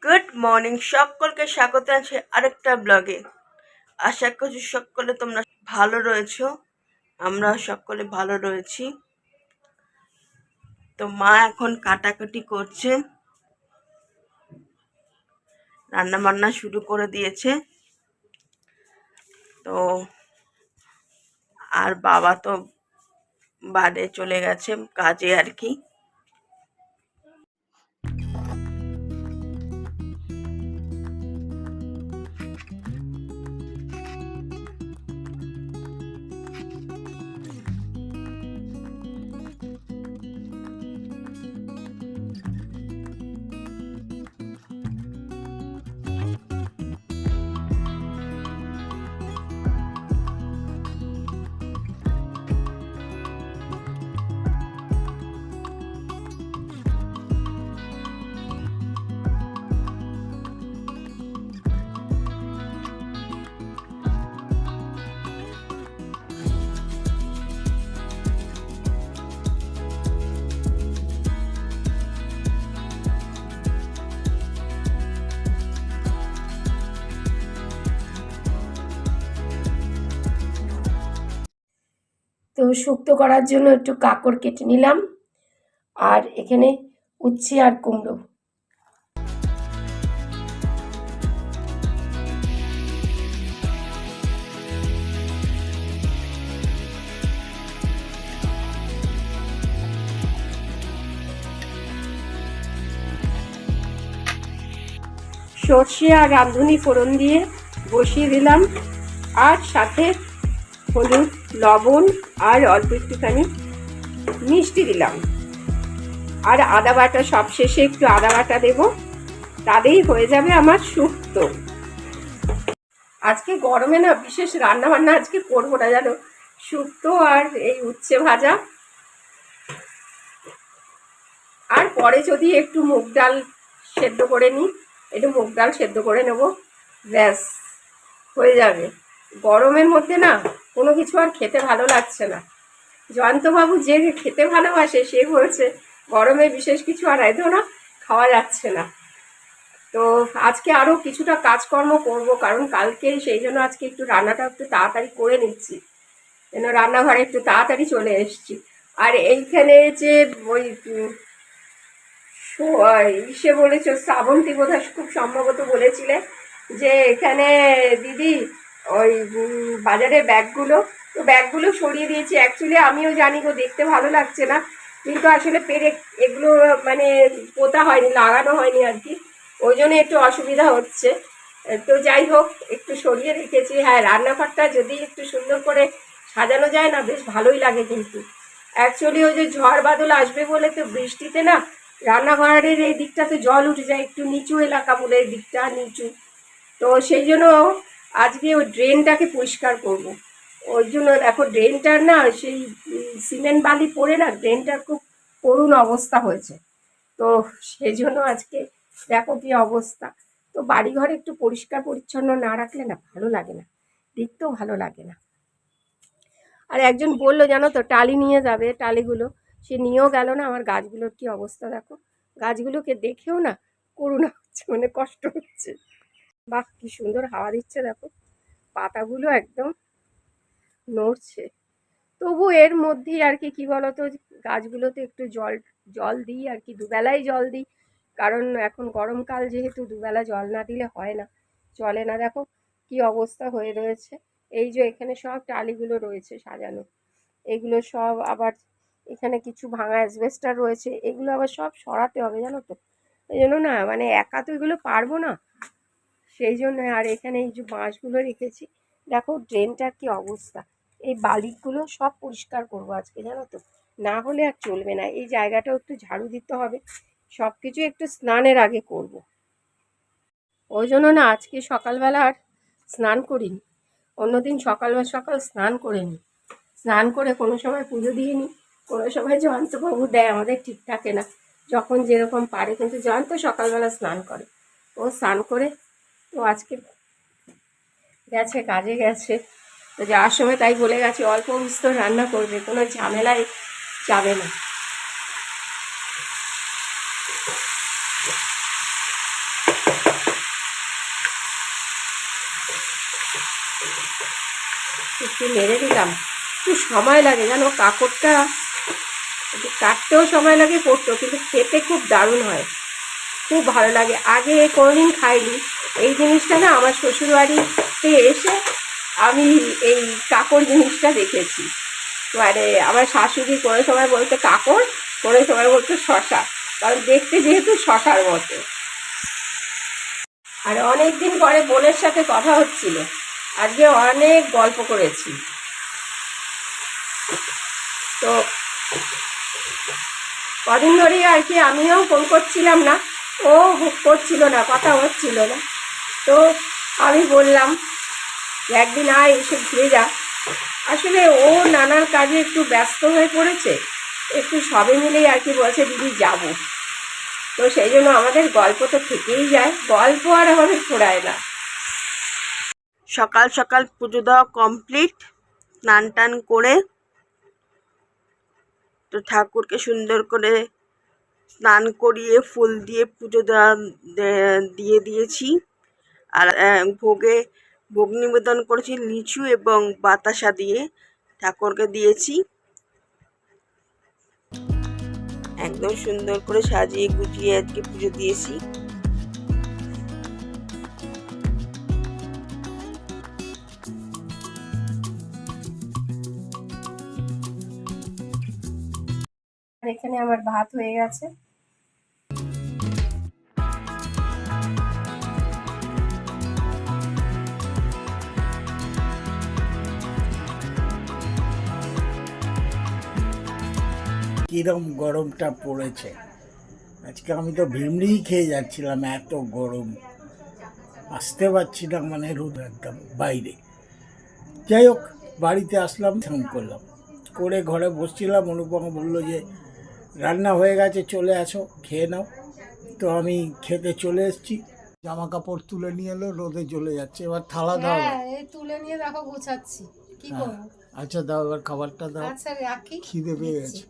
Good morning, সকলকে স্বাগত আছে আরেকটা ব্লগে। আশা করছি সকলে তোমরা ভালো রয়েছো, আমরা সকলে ভালো রয়েছি। তো মা এখন কাটাকাটি করছে, রান্না বান্না শুরু করে দিয়েছে। তো আর বাবা তো বাইরে চলে গেছে কাজে আর কি। তো শুক্তো করার জন্য একটু কাঁকড় কেটে নিলাম, আর এখানে উচ্ছে আর কুমড়ো। সর্ষে আর রাঁধুনি ফোড়ন দিয়ে বসিয়ে দিলাম, আর সাথে হলুদ, লবণ আর অল্প একটুখানি মিষ্টি দিলাম, আর আদা বাটা, সব শেষে একটু আদা বাটা দেবো, তাতেই হয়ে যাবে আমার শুক্তো। আজকে গরমে না বিশেষ রান্না বান্না আজকে করবো না, জানো, শুক্তো আর এই উচ্ছে ভাজা, আর পরে যদি একটু মুগ ডাল সেদ্ধ করে নিই, একটু মুগ ডাল সেদ্ধ করে নেব, ব্যাস হয়ে যাবে। গরমের মধ্যে না কোনো কিছু আর খেতে ভালো লাগছে না। জয়ন্তবাবু যে খেতে ভালোবাসে সে বলছে গরমে বিশেষ কিছু আর এতো না খাওয়া যাচ্ছে না। তো আজকে আরও কিছুটা কাজকর্ম করব, কারণ কালকে সেই জন্য আজকে একটু রান্নাটা একটু তাড়াতাড়ি করে নিচ্ছি, যেন রান্নাঘরে একটু তাড়াতাড়ি চলে এসেছি। আর এইখানে যে ওই ইসে বলেছ, শ্রাবন্তী বোধহয় খুব সম্ভবত বলেছিলে যে এখানে দিদি ওই বাজারে ব্যাগগুলো, তো ব্যাগগুলো সরিয়ে দিয়েছি। অ্যাকচুয়ালি আমিও জানি গো, দেখতে ভালো লাগছে না, কিন্তু আসলে পেরে এগুলো মানে পোতা হয়নি, লাগানো হয়নি আর কি, ওই জন্য একটু অসুবিধা হচ্ছে। তো যাই হোক, একটু সরিয়ে রেখেছি। হ্যাঁ, রান্নাঘরটা যদি একটু সুন্দর করে সাজানো যায় না, বেশ ভালোই লাগে। কিন্তু অ্যাকচুয়ালি ওই যে ঝড় বাদল আসবে বলে তো বৃষ্টিতে না রান্নাঘরের এই দিকটাতে জল উঠে যায়, একটু নিচু এলাকা বলে এই দিকটা নিচু, তো সেই জন্য আজকে ওই ড্রেনটাকে পরিষ্কার করব। ওই জন্য দেখো ড্রেনটার না সেই সিমেন্ট বালি পড়ে না ড্রেনটার খুব করুণ অবস্থা হয়েছে। তো সেই জন্য আজকে দেখো কি অবস্থা। তো বাড়িঘরে একটু পরিষ্কার পরিচ্ছন্ন না রাখলে না ভালো লাগে না, দেখতেও ভালো লাগে না। আর একজন বললো জানো তো, টালি নিয়ে যাবে, টালিগুলো সে নিয়েও গেল না। আমার গাছগুলোর কি অবস্থা দেখো, গাছগুলোকে দেখেও না করুণা হচ্ছে, মানে কষ্ট হচ্ছে। বাহ, কি সুন্দর হাওয়া দিচ্ছে দেখো, পাতাগুলো একদম নড়ছে। তবু এর মধ্যেই আর কি, কি বলতো, গাছগুলোতে একটু জল জল দিই আর কি, দুবেলাই জল দিই, কারণ এখন গরমকাল যেহেতু দুবেলা জল না দিলে হয় না, চলে না। দেখো কি অবস্থা হয়ে রয়েছে। এই যে এখানে সব টালিগুলো রয়েছে সাজানো, এগুলো সব আবার এখানে কিছু ভাঙা অ্যাসবেস্টার রয়েছে, এগুলো আবার সব সরাতে হবে জানো তো। এই জন্য না মানে একা তো এগুলো পারবো না, সেই জন্য। আর এখানে এই যে বাঁশগুলো রেখেছি, দেখো ড্রেনটার কি অবস্থা। এই বালিগুলো সব পরিষ্কার করবো আজকে জানো তো, না হলে আর চলবে না। এই জায়গাটাও একটু ঝাড়ু দিতে হবে, সব কিছু একটু স্নানের আগে করব। ওই জন্য না আজকে সকালবেলা আর স্নান করিনি, অন্যদিন সকাল সকাল স্নান করে নিই, স্নান করে কোনো সময় পুজো দিয়ে নিই, কোনো সময় জয়ন্তবাবু দেয়, আমাদের ঠিক থাকে না, যখন যেরকম পারে। কিন্তু জয়ন্ত সকালবেলা স্নান করে, ও স্নান করে তো আজকে গেছে, কাজে গেছে। তো যাওয়ার সময় তাই বলে গেছে অল্প বিস্তর রান্না করবে, কোনো ঝামেলায় যাবে না। একটু নেড়ে দিলাম। একটু সময় লাগে জানো, কাঁকড়টা একটু কাটতেও সময় লাগে, করতেও, কিন্তু খেতে খুব দারুণ হয়, খুব ভালো লাগে। আগে কোনোদিন খাইনি এই জিনিসটা, না আমার শ্বশুরবাড়িতে এসে আমি এই কাঁকড় জিনিসটা দেখেছি। মানে আমার শাশুড়ি কোনো সময় বলতে কাঁকড়, কোনো সময় বলতো শশা, কারণ দেখতে যেহেতু শশার মতো। আর অনেক দিন পরে বোনের সাথে কথা হচ্ছিল, আজকে অনেক গল্প করেছি। তো কদিন ধরেই আর কি আমিও ফোন করছিলাম না, ও করছিল না, কথা হচ্ছিল না। তো আমি বললাম যে একদিন আয়, এসে ঘুরে যা। আসলে ও নানার কাজে একটু ব্যস্ত হয়ে পড়েছে, একটু সবে মিলেই আর কি বলছে দিদি যাব। তো সেই জন্য আমাদের গল্প তো থেকেই যায়, গল্প আর আমাদের ফুরায় না। সকাল সকাল পুজো দেওয়া কমপ্লিট, স্নান টান করে তো ঠাকুরকে সুন্দর করে স্নান করিয়ে ফুল দিয়ে পুজো দেওয়া দিয়ে দিয়েছি। আর ভোগ নিবেদন করেছি লিচু এবং বাতাসা দিয়ে ঠাকুরকে দিয়েছি। একদম সুন্দর করে সাজিয়ে গুছিয়ে আজকে পুজো দিয়েছি। এখানে আমার ভাত হয়ে গেছে। কিরম গরমটা পড়েছে আজকে, আমি তো ভিমড়িই খেয়ে যাচ্ছিলাম, এত গরম, আসতে পারছি না, মানে রোদ একদম বাইরে। যাই হোক, বাড়িতে আসলাম, স্নান করলাম, করে ঘরে বসছিলাম, অনুপমা বললো যে রান্না হয়ে গেছে, চলে আসো খেয়ে নাও। তো আমি খেতে চলে এসেছি, জামা কাপড় তুলে নিয়ে এলো, রোদে চলে যাচ্ছে, এবার থালা দাও। এই তুলে নিয়ে দেখো গুছাচ্ছি, কি হ্যাঁ, করবো। আচ্ছা দাও, এবার খাবারটা দাও, আচ্ছা রাখি, খিদে পেয়ে গেছে।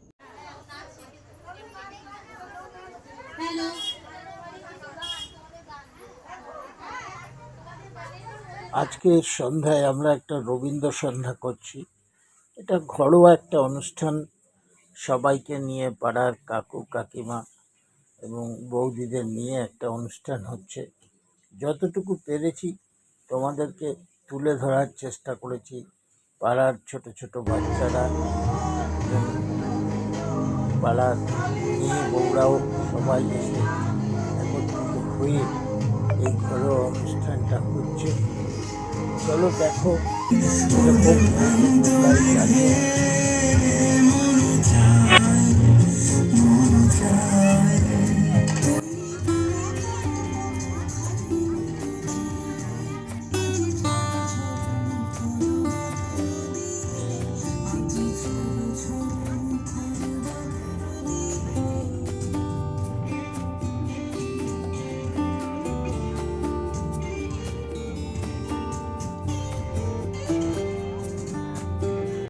হ্যালো। আজকে সন্ধ্যায় আমরা একটা রবীন্দ্র সন্ধ্যা করছি। এটা ঘরোয়া একটা অনুষ্ঠান, সবাইকে নিয়ে, পাড়ার কাকু কাকিমা এবং বৌদিদের নিয়ে একটা অনুষ্ঠান হচ্ছে। যতটুকু পেরেছি তোমাদেরকে তুলে ধরার চেষ্টা করেছি। পাড়ার ছোট ছোট বাচ্চারা, পাড়ার মেয়ে বউরাও সবাই এসে একত্রিত হয়ে এই ঘরোয়া অনুষ্ঠানটা হচ্ছে। চলো দেখো এরকম